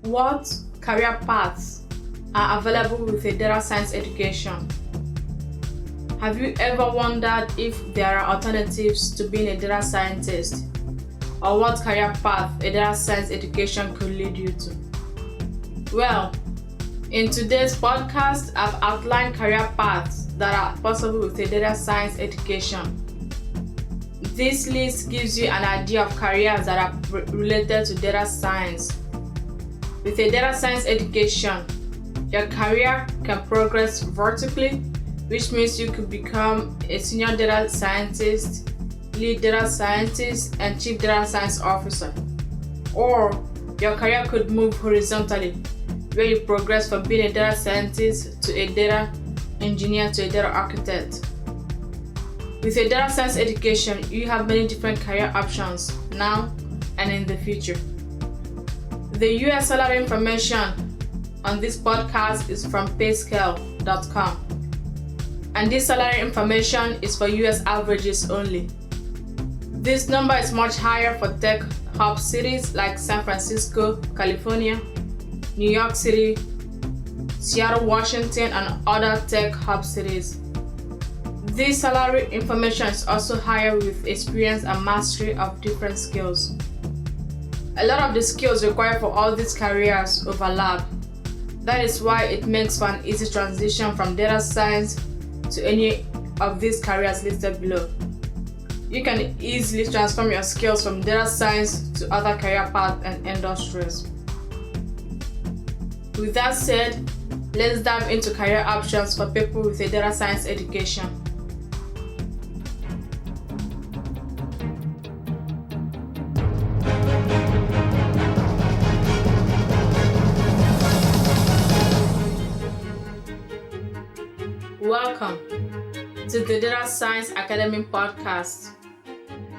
What career paths are available with a data science education? Have you ever wondered if there are alternatives to being a data scientist, or what career path a data science education could lead you to? Well, in today's podcast, I've outlined career paths that are possible with a data science education. This list gives you an idea of careers that are related to data science. With a data science education, your career can progress vertically, which means you could become a senior data scientist, lead data scientist, and chief data science officer. Or your career could move horizontally, where you progress from being a data scientist to a data engineer to a data architect. With a data science education, you have many different career options now and in the future. The US salary information on this podcast is from payscale.com, and this salary information is for US averages only. This number is much higher for tech hub cities like San Francisco, California, New York City, Seattle, Washington, and other tech hub cities. This salary information is also higher with experience and mastery of different skills. A lot of the skills required for all these careers overlap. That is why it makes for an easy transition from data science to any of these careers listed below. You can easily transform your skills from data science to other career paths and industries. With that said, let's dive into career options for people with a data science education. Welcome to the Data Science Academy podcast.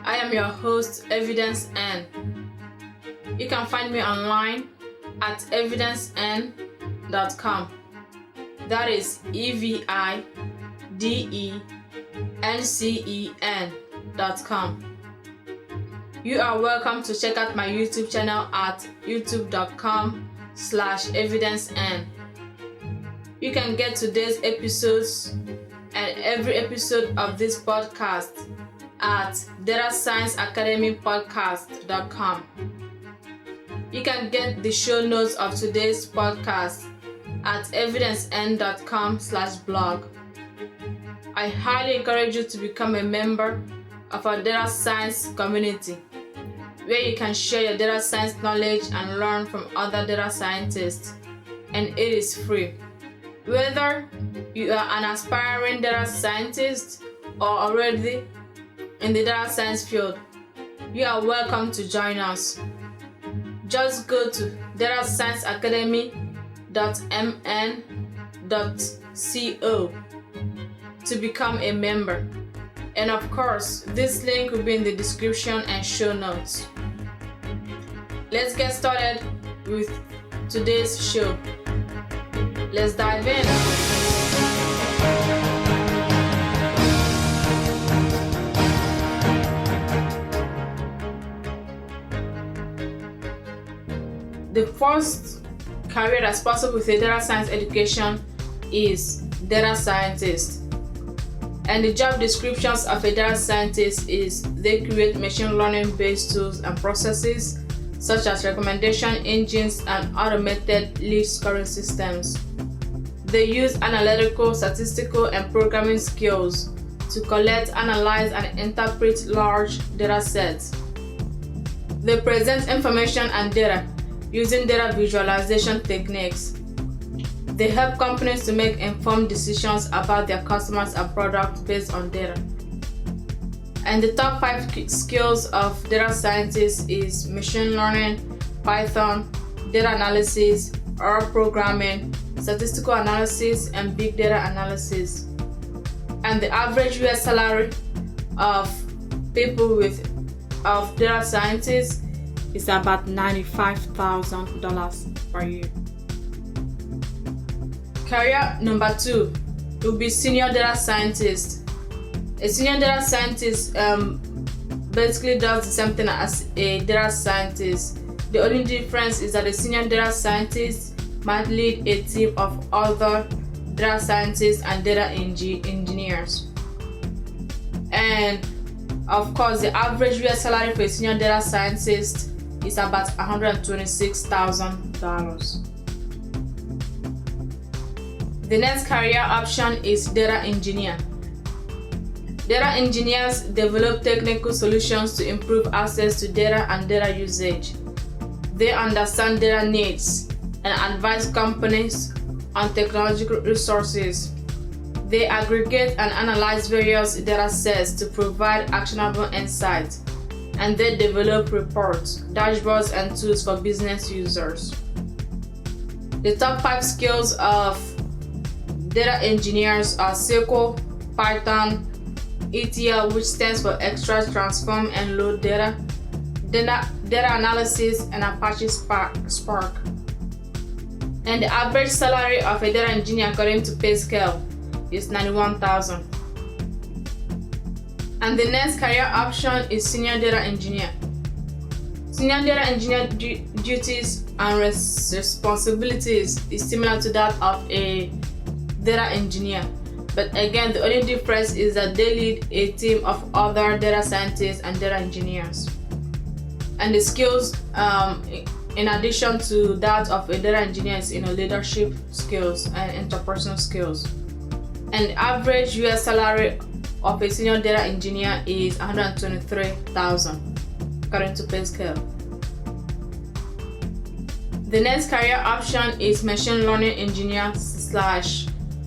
I am your host, Evidence N. You can find me online at evidencen.com. That is evidencen.com. You are welcome to check out my YouTube channel at youtube.com/evidencen. You can get today's episodes and every episode of this podcast at datascienceacademypodcast.com. You can get the show notes of today's podcast at evidencen.com/blog. I highly encourage you to become a member of our data science community, where you can share your data science knowledge and learn from other data scientists, and it is free. Whether you are an aspiring data scientist or already in the data science field, you are welcome to join us. Just go to datascienceacademy.mn.co to become a member. And of course, this link will be in the description and show notes. Let's get started with today's show. Let's dive in. The first career that's possible with a data science education is data scientist. And the job descriptions of a data scientist is they create machine learning based tools and processes such as recommendation engines and automated lead scoring systems. They use analytical, statistical, and programming skills to collect, analyze, and interpret large data sets. They present information and data using data visualization techniques. They help companies to make informed decisions about their customers and products based on data. And the top 5 skills of data scientists is machine learning, Python, data analysis, R programming, statistical analysis, and big data analysis. And the average US salary of people of data scientists is about $95,000 per year. Career number 2 will be senior data scientist. A senior data scientist basically does the same thing as a data scientist. The only difference is that the senior data scientist might lead a team of other data scientists and data engineers. And of course, the average US salary for a senior data scientist is about $126,000. The next career option is data engineer. Data engineers develop technical solutions to improve access to data and data usage. They understand data needs and advise companies on technological resources. They aggregate and analyze various data sets to provide actionable insights, and they develop reports, dashboards, and tools for business users. The top 5 skills of data engineers are SQL, Python, ETL, which stands for extract, transform, and load data analysis, and Apache Spark. And the average salary of a data engineer according to pay scale is $91,000. And the next career option is senior data engineer. Senior data engineer duties and responsibilities is similar to that of a data engineer, but again, the only difference is that they lead a team of other data scientists and data engineers. And the skills, in addition to that of a data engineer, is leadership skills and interpersonal skills. And the average US salary of a senior data engineer is $123,000 according to pay scale. The next career option is machine learning engineer /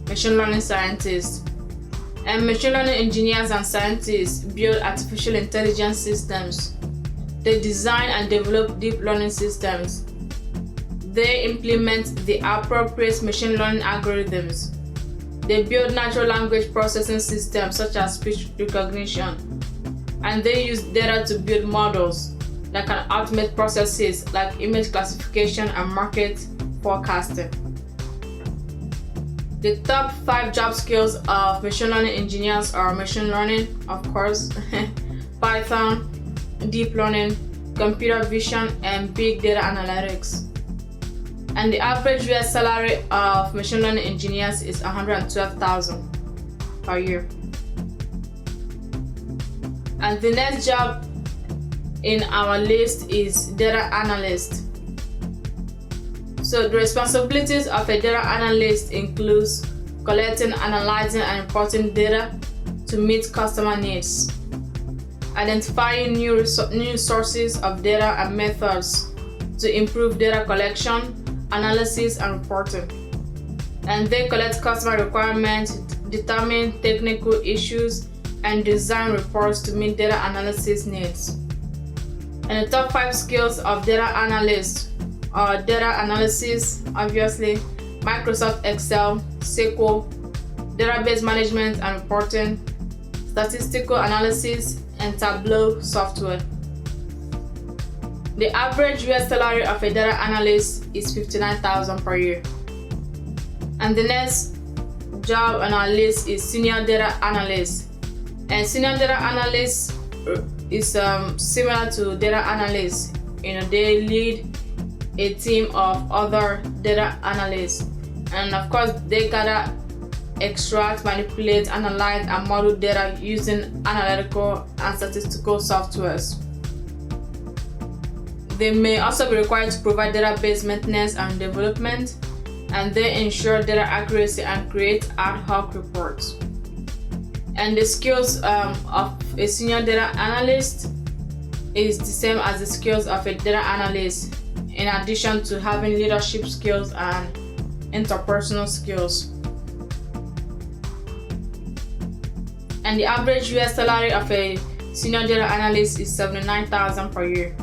machine learning scientist. And machine learning engineers and scientists build artificial intelligence systems. They design and develop deep learning systems. They implement the appropriate machine learning algorithms. They build natural language processing systems such as speech recognition. And they use data to build models that can automate processes like image classification and market forecasting. The top 5 job skills of machine learning engineers are machine learning, of course, Python, deep learning, computer vision, and big data analytics. And the average US salary of machine learning engineers is $112,000 per year. And the next job in our list is data analyst. So the responsibilities of a data analyst includes collecting, analyzing, and reporting data to meet customer needs, identifying new sources of data and methods to improve data collection, analysis, and reporting. And they collect customer requirements, determine technical issues, and design reports to meet data analysis needs. And the top 5 skills of data analysts are data analysis, obviously, Microsoft Excel, SQL, database management and reporting, statistical analysis, and Tableau software. The average US salary of a data analyst is $59,000 per year. And the next job on our list is senior data analyst. And senior data analyst is similar to data analysts. They lead a team of other data analysts, and of course they gather, extract, manipulate, analyze, and model data using analytical and statistical softwares. They may also be required to provide database maintenance and development, and they ensure data accuracy and create ad hoc reports. And the skills of a senior data analyst is the same as the skills of a data analyst, in addition to having leadership skills and interpersonal skills. And the average US salary of a senior data analyst is $79,000 per year.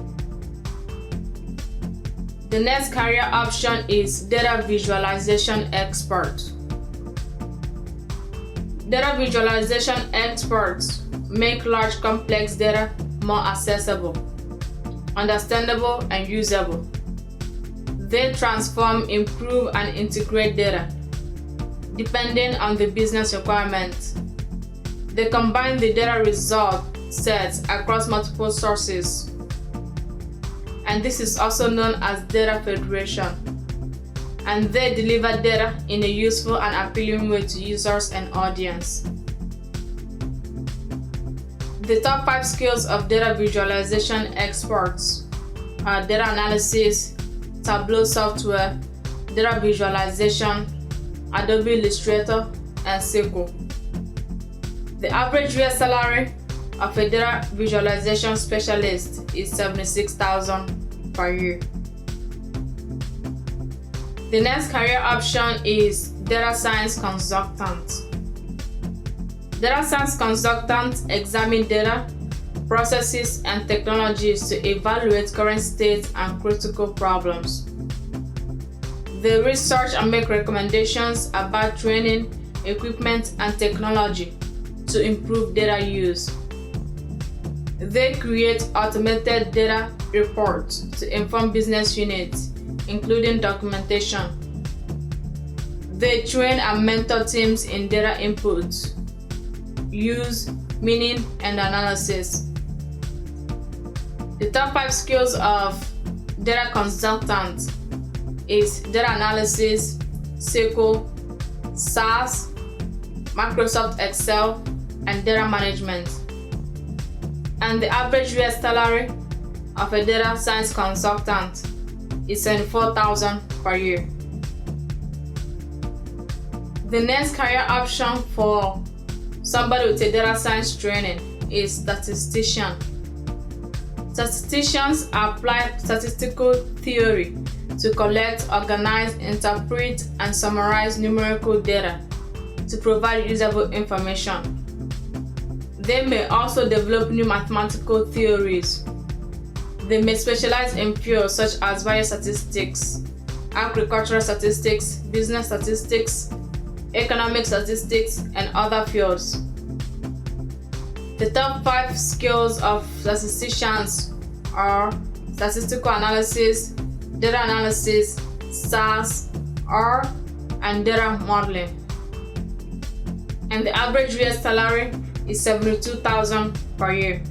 The next career option is data visualization expert. Data visualization experts make large complex data more accessible, understandable, and usable. They transform, improve, and integrate data depending on the business requirements. They combine the data result sets across multiple sources, and this is also known as data federation, and they deliver data in a useful and appealing way to users and audience. The top 5 skills of data visualization experts are data analysis, Tableau software, data visualization, Adobe Illustrator, and SQL. The average US salary of a data visualization specialist is $76,000 per year. The next career option is data science consultant. Data science consultants examine data, processes, and technologies to evaluate current state and critical problems. They research and make recommendations about training, equipment, and technology to improve data use. They create automated data reports to inform business units, including documentation. They train and mentor teams in data input, use, meaning, and analysis. The top 5 skills of data consultant is data analysis, SQL, SAS, Microsoft Excel, and data management. And the average US salary of a data science consultant is $74,000 per year. The next career option for somebody with a data science training is statistician. Statisticians apply statistical theory to collect, organize, interpret, and summarize numerical data to provide usable information. They may also develop new mathematical theories. They may specialize in fields such as biostatistics, agricultural statistics, business statistics, economic statistics, and other fields. The top 5 skills of statisticians are statistical analysis, data analysis, SAS, R, and data modeling. And the average US salary is $72,000 per year.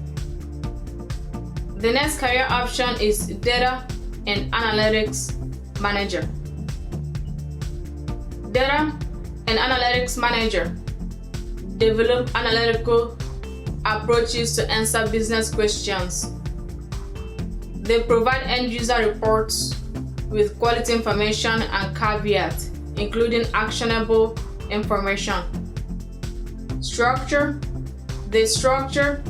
The next career option is data and analytics manager. Data and analytics manager develop analytical approaches to answer business questions. They provide end-user reports with quality information and caveats, including actionable information. They structure,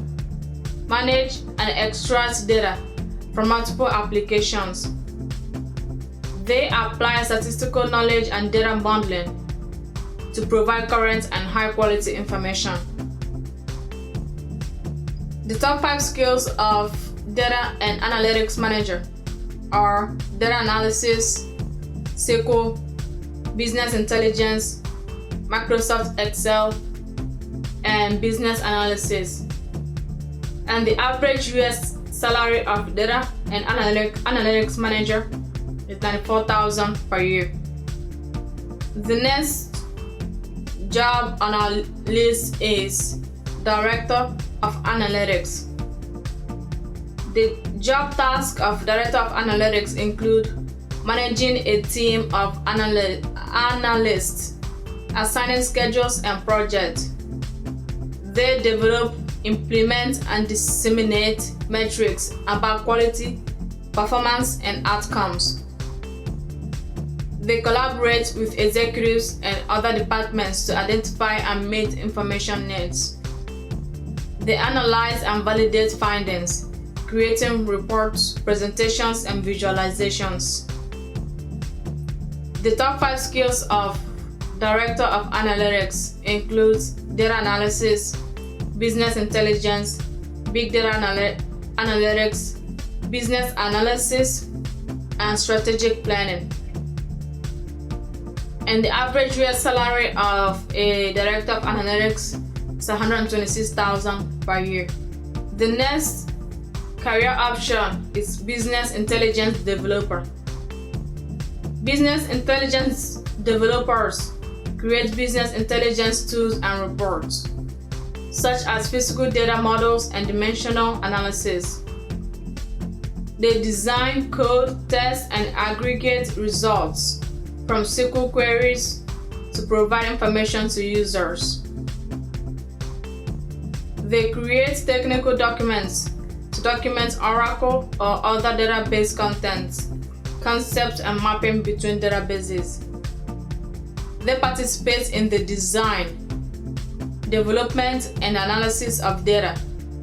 manage, and extract data from multiple applications. They apply statistical knowledge and data modeling to provide current and high-quality information. The top 5 skills of data and analytics manager are data analysis, SQL, business intelligence, Microsoft Excel, and business analysis. And the average US salary of data and analytics manager is $94,000 per year. The next job on our list is Director of Analytics. The job tasks of Director of Analytics include managing a team of analysts, assigning schedules and projects. They develop, implement, and disseminate metrics about quality, performance, and outcomes. They collaborate with executives and other departments to identify and meet information needs. They analyze and validate findings, creating reports, presentations, and visualizations. The top 5 skills of Director of Analytics include data analysis, business intelligence, big data analytics, business analysis, and strategic planning. And the average US salary of a Director of Analytics is $126,000 per year. The next career option is Business Intelligence Developer. Business intelligence developers create business intelligence tools and reports, such as physical data models and dimensional analysis. They design, code, test, and aggregate results from SQL queries to provide information to users. They create technical documents to document Oracle or other database contents, concepts, and mapping between databases. They participate in the design, development, and analysis of data,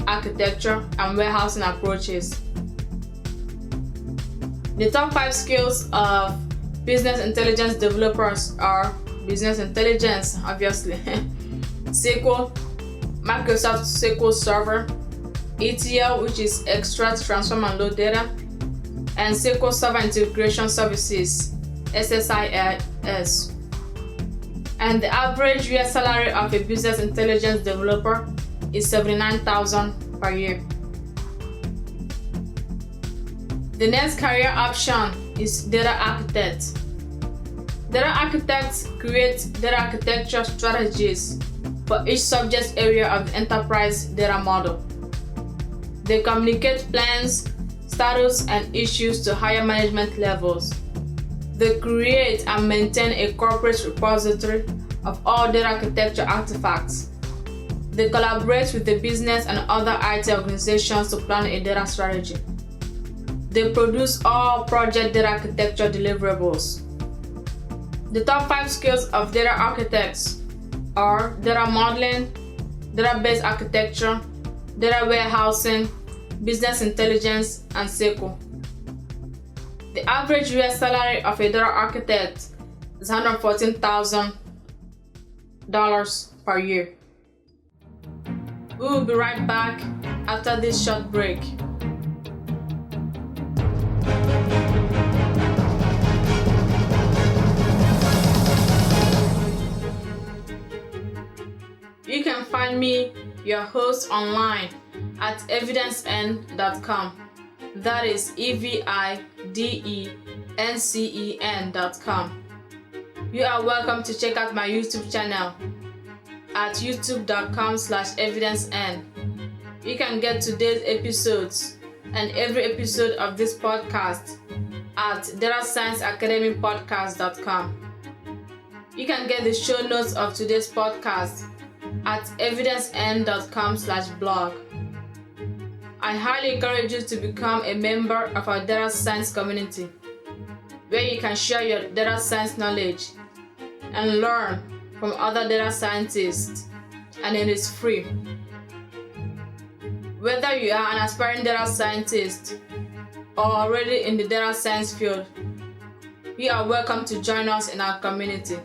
architecture, and warehousing approaches. The top 5 skills of business intelligence developers are business intelligence, obviously, SQL, Microsoft SQL Server, ETL, which is extract, transform, and load data, and SQL Server Integration Services, SSIS. And the average US salary of a business intelligence developer is $79,000 per year. The next career option is data architect. Data architects create data architecture strategies for each subject area of the enterprise data model. They communicate plans, status, and issues to higher management levels. They create and maintain a corporate repository of all data architecture artifacts. They collaborate with the business and other IT organizations to plan a data strategy. They produce all project data architecture deliverables. The top 5 skills of data architects are data modeling, database architecture, data warehousing, business intelligence, and SQL. The average US salary of a data architect is $114,000 per year. We will be right back after this short break. You can find me, your host, online at evidencen.com. That is evidencen.com. You are welcome to check out my YouTube channel at youtube.com/evidencen. You can get today's episodes and every episode of this podcast at datascienceacademypodcast.com. You can get the show notes of today's podcast at evidencen.com/blog. I highly encourage you to become a member of our data science community, where you can share your data science knowledge and learn from other data scientists, and it is free. Whether you are an aspiring data scientist or already in the data science field, you are welcome to join us in our community.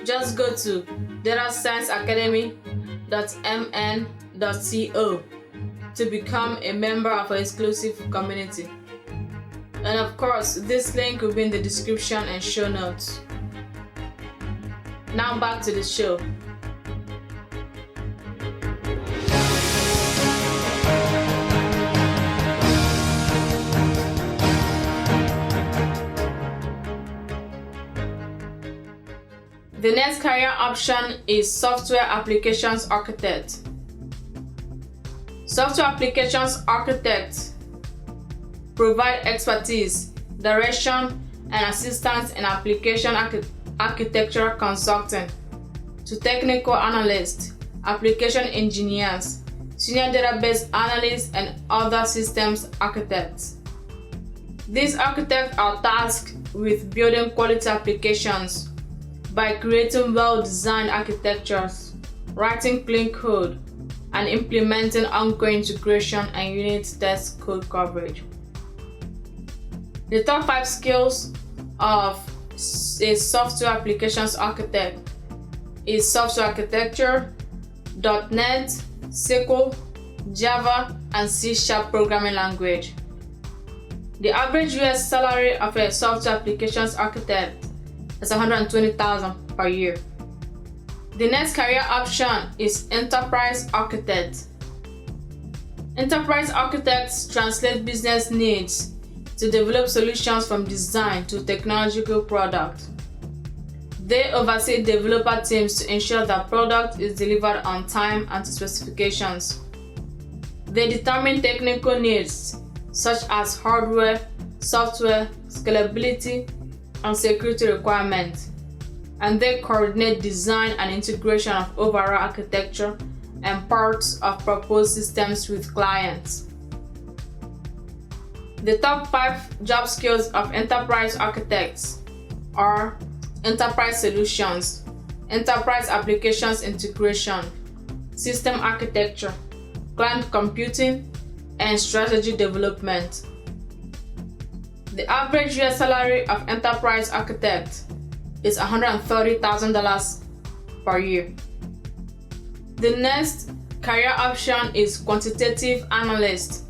Just go to datascienceacademy.mn.co to become a member of our exclusive community. And of course, this link will be in the description and show notes. Now back to the show. The next career option is software applications architect. Software applications architects provide expertise, direction, and assistance in application architecture consulting to technical analysts, application engineers, senior database analysts, and other systems architects. These architects are tasked with building quality applications by creating well-designed architectures, writing clean code, and implementing ongoing integration and unit test code coverage. The top 5 skills of a software applications architect is software architecture, .NET, SQL, Java, and C# programming language. The average US salary of a software applications architect is $120,000 per year. The next career option is enterprise architect. Enterprise architects translate business needs to develop solutions from design to technological product. They oversee developer teams to ensure that product is delivered on time and to specifications. They determine technical needs such as hardware, software, scalability, and security requirements, and they coordinate design and integration of overall architecture and parts of proposed systems with clients. The top 5 job skills of enterprise architects are enterprise solutions, enterprise applications integration, system architecture, client computing, and strategy development. The average year salary of enterprise architect is $130,000 per year. The next career option is quantitative analyst.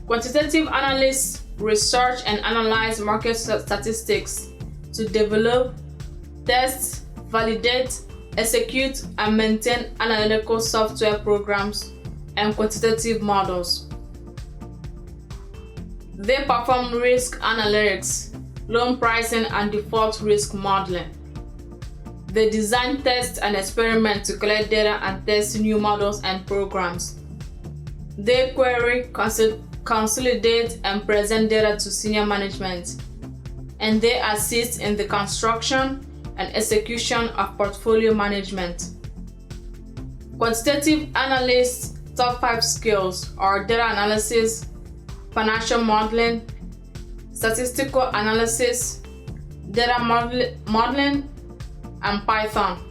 Quantitative analysts research and analyze market statistics to develop, test, validate, execute, and maintain analytical software programs and quantitative models. They perform risk analytics, loan pricing, and default risk modeling. They design, test, and experiment to collect data and test new models and programs. They query, consolidate, and present data to senior management, and they assist in the construction and execution of portfolio management. Quantitative analysts' top 5 skills are data analysis, financial modeling, statistical analysis, data modeling, and Python.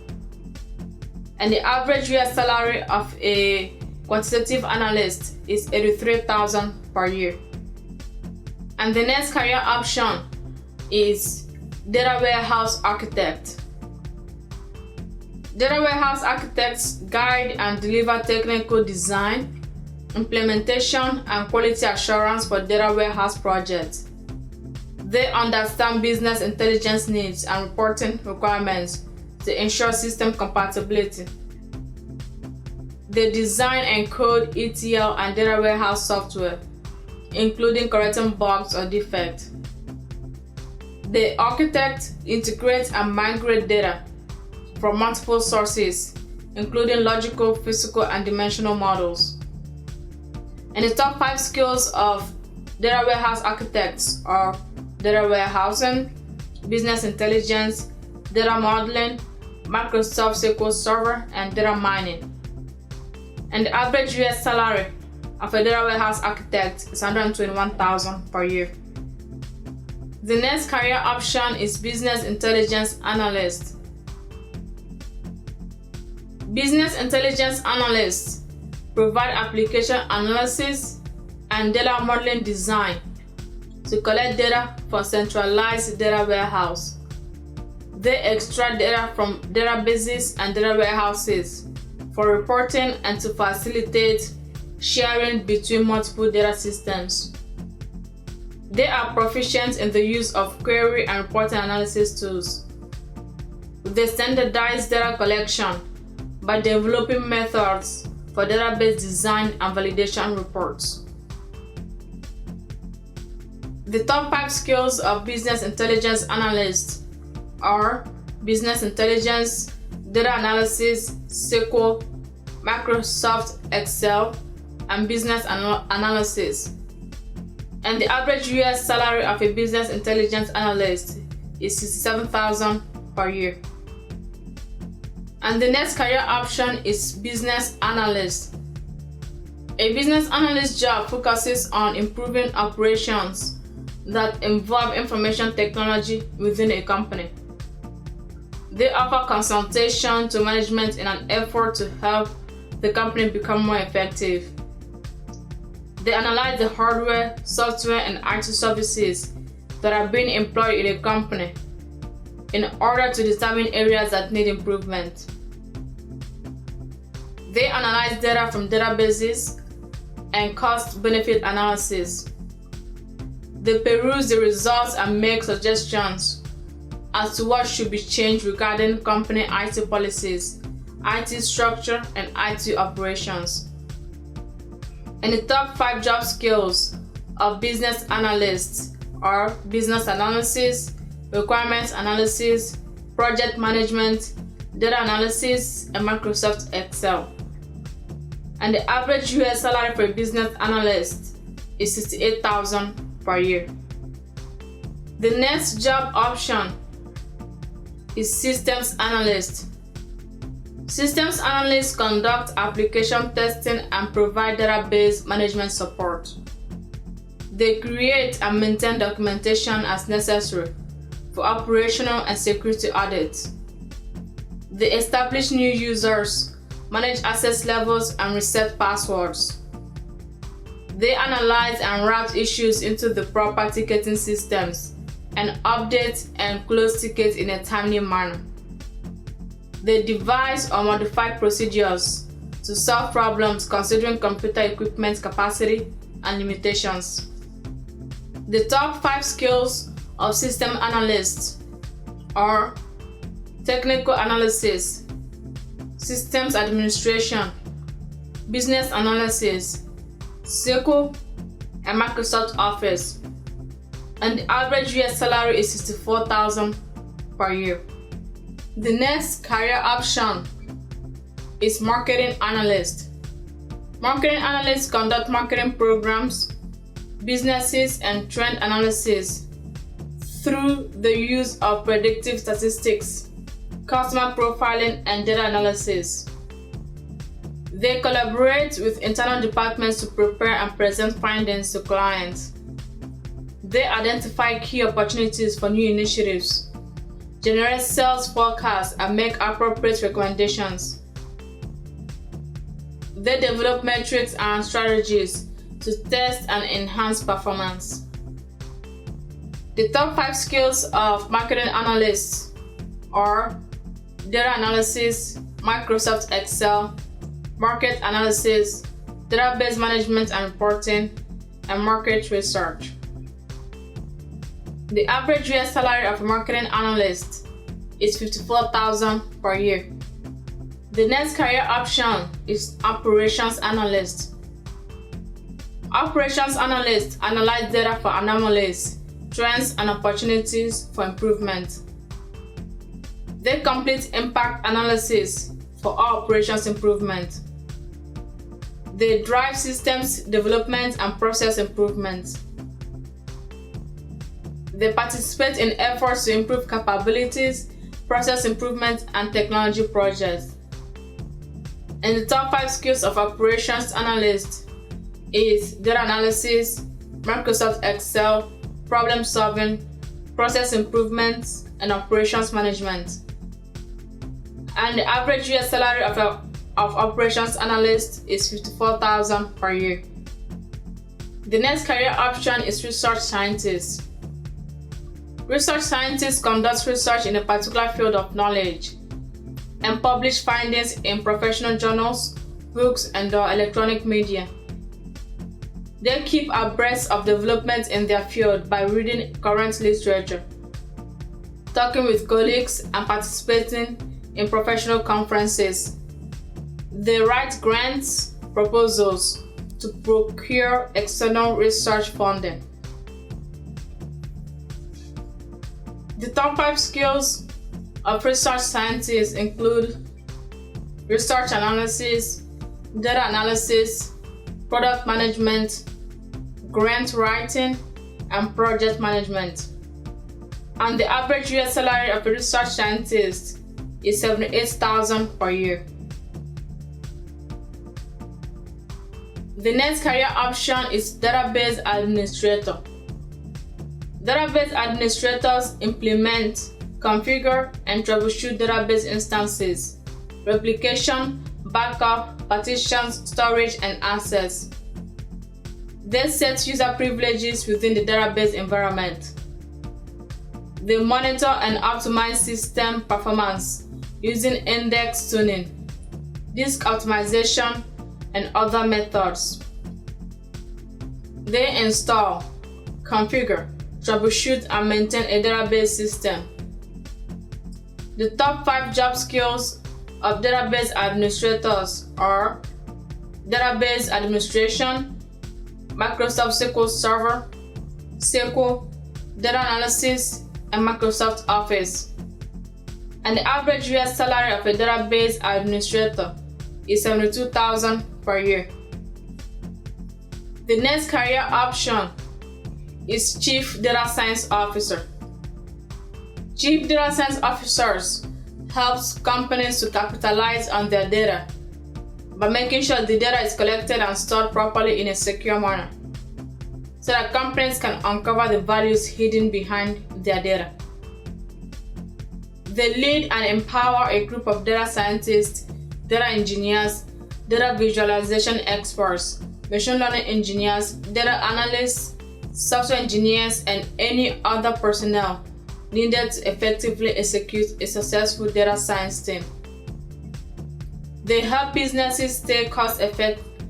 And the average year salary of a quantitative analyst is $83,000 per year. And the next career option is data warehouse architect. Data warehouse architects guide and deliver technical design, implementation, and quality assurance for data warehouse projects. They understand business intelligence needs and reporting requirements to ensure system compatibility. They design and code ETL and data warehouse software, including correcting bugs or defects. They architect, integrate, and migrate data from multiple sources, including logical, physical, and dimensional models. And the top 5 skills of data warehouse architects are data warehousing, business intelligence, data modeling, Microsoft SQL Server, and data mining. And the average US salary of a data warehouse architect is $121,000 per year. The next career option is business intelligence analyst. Business intelligence analysts provide application analysis and data modeling design to collect data from centralized data warehouse. They extract data from databases and data warehouses for reporting and to facilitate sharing between multiple data systems. They are proficient in the use of query and reporting analysis tools. They standardize data collection by developing methods for database design and validation reports. The top 5 skills of business intelligence analysts are business intelligence, data analysis, SQL, Microsoft Excel, and business analysis. And the average US salary of a business intelligence analyst is $67,000 per year. And the next career option is business analyst. A business analyst job focuses on improving operations that involve information technology within a company. They offer consultation to management in an effort to help the company become more effective. They analyze the hardware, software, and IT services that are being employed in a company in order to determine areas that need improvement. They analyze data from databases and cost-benefit analysis. They peruse the results and make suggestions as to what should be changed regarding company IT policies, IT structure, and IT operations. And the top 5 job skills of business analysts are business analysis, requirements analysis, project management, data analysis, and Microsoft Excel. And the average US salary for a business analyst is $68,000 per year. The next job option is Systems Analyst. Systems Analysts conduct application testing and provide database management support. They create and maintain documentation as necessary for operational and security audits. They establish new users, manage access levels, and reset passwords. They analyze and route issues into the proper ticketing systems and update and close tickets in a timely manner. They devise or modify procedures to solve problems considering computer equipment capacity and limitations. The top 5 skills of system analysts are technical analysis, systems administration, business analysis, SQL, and Microsoft Office. And the average US salary is $64,000 per year. The next career option is marketing analyst. Marketing analysts conduct marketing programs, businesses, and trend analysis through the use of predictive statistics, customer profiling, and data analysis. They collaborate with internal departments to prepare and present findings to clients. They identify key opportunities for new initiatives, generate sales forecasts, and make appropriate recommendations. They develop metrics and strategies to test and enhance performance. The top 5 skills of marketing analysts are data analysis, Microsoft Excel, market analysis, database management and reporting, and market research. The average US salary of a marketing analyst is $54,000 per year. The next career option is operations analyst. Operations analysts analyze data for anomalies, trends, and opportunities for improvement. They complete impact analysis for all operations improvement. They drive systems development and process improvement. They participate in efforts to improve capabilities, process improvement, and technology projects. And the top 5 skills of operations analyst is data analysis, Microsoft Excel, problem solving, process improvements, and operations management. And the average US salary of operations analyst is $54,000 per year. The next career option is research scientist. Research scientists conduct research in a particular field of knowledge and publish findings in professional journals, books, and/or electronic media. They keep abreast of developments in their field by reading current literature, talking with colleagues, and participating in professional conferences. They write grants, proposals to procure external research funding. The top 5 skills of research scientists include research analysis, data analysis, product management, grant writing, and project management. And the average US salary of a research scientist is $78,000 per year. The next career option is database administrator. Database administrators implement, configure, and troubleshoot database instances, replication, backup, partitions, storage, and access. They set user privileges within the database environment. They monitor and optimize system performance using index tuning, disk optimization, and other methods. They install, configure, troubleshoot, and maintain a database system. The top 5 job skills of database administrators are database administration, Microsoft SQL Server, SQL, data analysis, and Microsoft Office. And the average US salary of a database administrator is $72,000 per year. The next career option is Chief Data Science Officer. Chief Data Science Officers helps companies to capitalize on their data by making sure the data is collected and stored properly in a secure manner, so that companies can uncover the values hidden behind their data. They lead and empower a group of data scientists, data engineers, data visualization experts, machine learning engineers, data analysts, software engineers, and any other personnel needed to effectively execute a successful data science team. They help businesses stay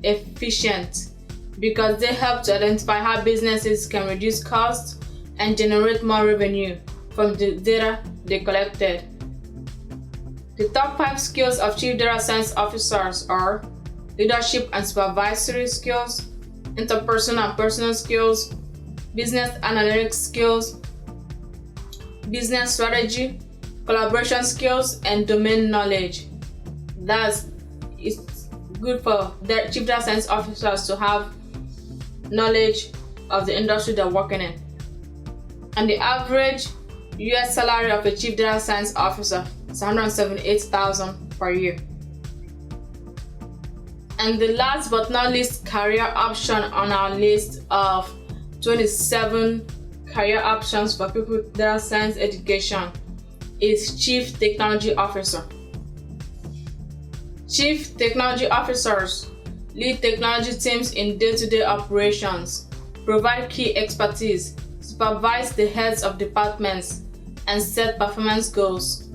efficient because they help to identify how businesses can reduce costs and generate more revenue from the data they collected. The top 5 skills of Chief Data Science Officers are leadership and supervisory skills, interpersonal and personal skills, business analytics skills, business strategy, collaboration skills, and domain knowledge. It's good for the Chief Data Science Officers to have knowledge of the industry they're working in. And the average US salary of a Chief Data Science Officer is $178,000 per year. And the last but not least career option on our list of 27 career options for people with data science education is Chief Technology Officer. Chief Technology Officers lead technology teams in day-to-day operations, provide key expertise, supervise the heads of departments, and set performance goals.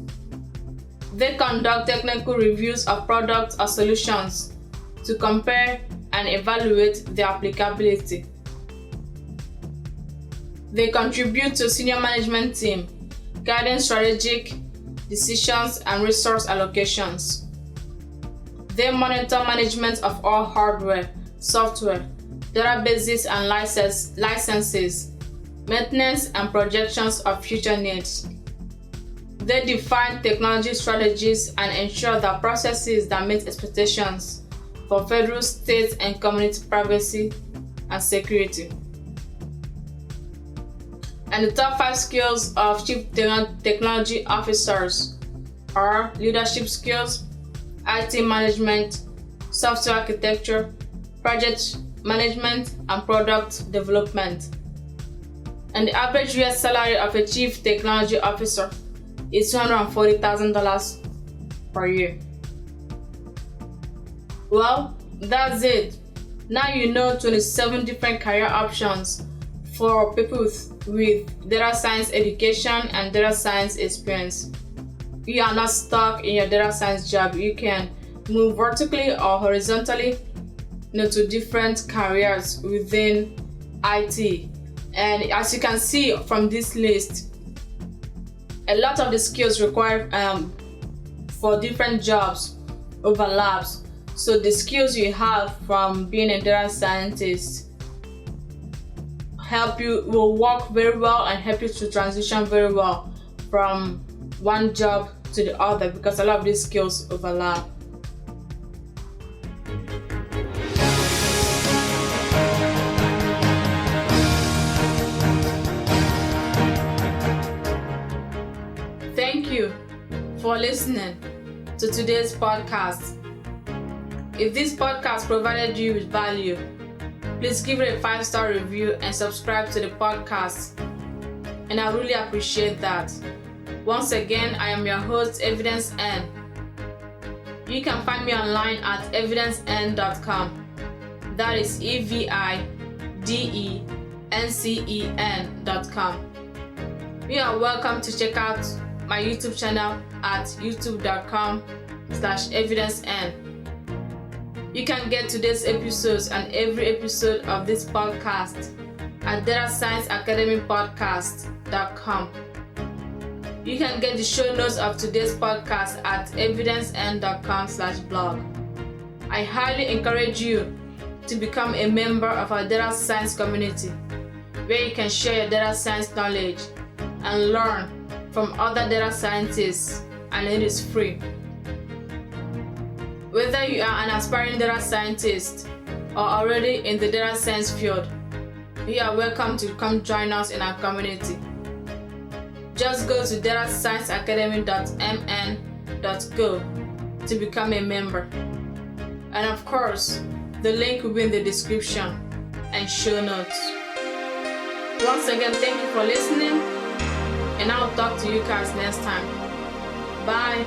They conduct technical reviews of products or solutions to compare and evaluate their applicability. They contribute to senior management team, guiding strategic decisions and resource allocations. They monitor management of all hardware, software, databases and licenses, maintenance and projections of future needs. They define technology strategies and ensure that processes that meet expectations for federal, state, and community privacy and security. And the top 5 skills of Chief Technology Officers are leadership skills, IT management, software architecture, project management, and product development. And the average US salary of a Chief Technology Officer is $240,000 per year. Well, that's it. Now you know 27 different career options for people with data science education and data science experience. You are not stuck in your data science job. You can move vertically or horizontally to different careers within IT. And as you can see from this list, a lot of the skills required for different jobs overlaps. So the skills you have from being a data scientist will work very well and help you to transition very well from one job to the other, because a lot of these skills overlap. Thank you for listening to today's podcast. If this podcast provided you with value, please give it a 5-star review and subscribe to the podcast. And I really appreciate that. Once again, I am your host, Evidence N. You can find me online at evidencen.com. That is EVIDENCEN.com. You are welcome to check out my YouTube channel at youtube.com/evidencen. You can get today's episodes and every episode of this podcast at datascienceacademypodcast.com. You can get the show notes of today's podcast at evidencen.com/blog. I highly encourage you to become a member of our data science community, where you can share your data science knowledge and learn from other data scientists, and it is free. Whether you are an aspiring data scientist are already in the data science field, you are welcome to come join us in our community. Just go to datascienceacademy.mn.go to become a member. And of course, the link will be in the description and show notes. Once again, thank you for listening, and I'll talk to you guys next time. Bye.